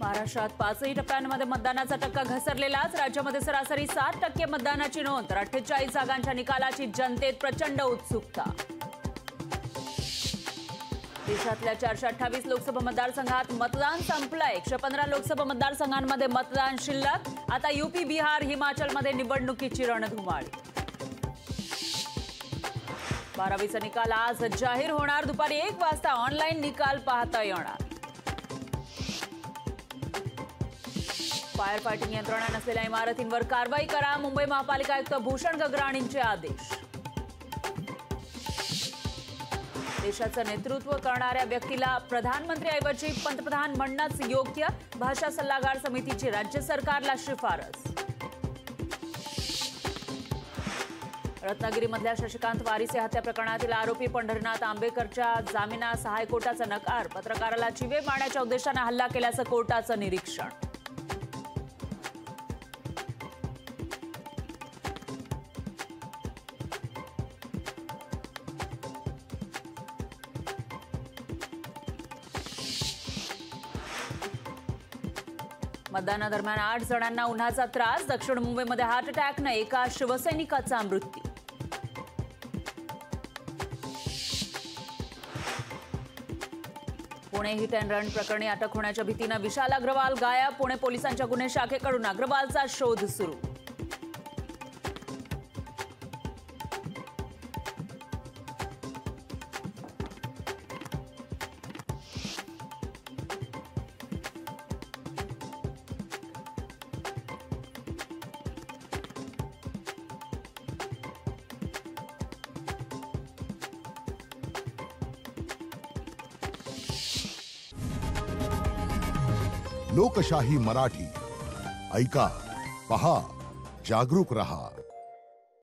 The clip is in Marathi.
महाराष्ट्रात 5ही टप्प्यांमध्ये मतदानाचा टक्का घसरलेलाच. राज्यामध्ये सरासरी 7% मतदानाची नोंद तर 48 जागांच्या निकालाची जनतेत प्रचंड उत्सुकता. देशातल्या 428 लोकसभा मतदारसंघात मतदान संपलंय. 115 लोकसभा मतदारसंघांमध्ये मतदान शिल्लक. आता यूपी, बिहार, हिमाचलमध्ये निवडणुकीची रणधुमाळी. 12वीचा निकाल आज जाहीर होणार. दुपारी 1 वाजता ऑनलाईन निकाल पाहता येणार. फायर फायटिंग यंत्रणा नसलेल्या इमारतींवर कारवाई करा. मुंबई महापालिका आयुक्त भूषण गगराणींचे आदेश. देशाचं नेतृत्व करणाऱ्या व्यक्तीला प्रधानमंत्रीऐवजी पंतप्रधान म्हणणंच योग्य. भाषा सल्लागार समितीची राज्य सरकारला शिफारस. रत्नागिरीमधल्या शशिकांत वारिसे हत्या प्रकरणातील आरोपी पंढरीनाथ आंबेकरच्या जामिनास हायकोर्टाचा नकार. पत्रकाराला चिवे मारण्याच्या उद्देशाने हल्ला केल्याचं कोर्टाचं निरीक्षण. मतदानादरम्यान 8 जणांना उन्हाचा त्रास. दक्षिण मुंबईमध्ये हार्ट अटॅकने एका शिवसैनिकाचा मृत्यू. पुणे हिट अँड रन प्रकरणी अटक होण्याच्या भीतीने विशाल अग्रवाल गायब. पुणे पोलिसांच्या गुन्हे शाखेकडून अग्रवालचा शोध सुरू. लोकशाही मराठी ऐका, पहा, जागरूक रहा.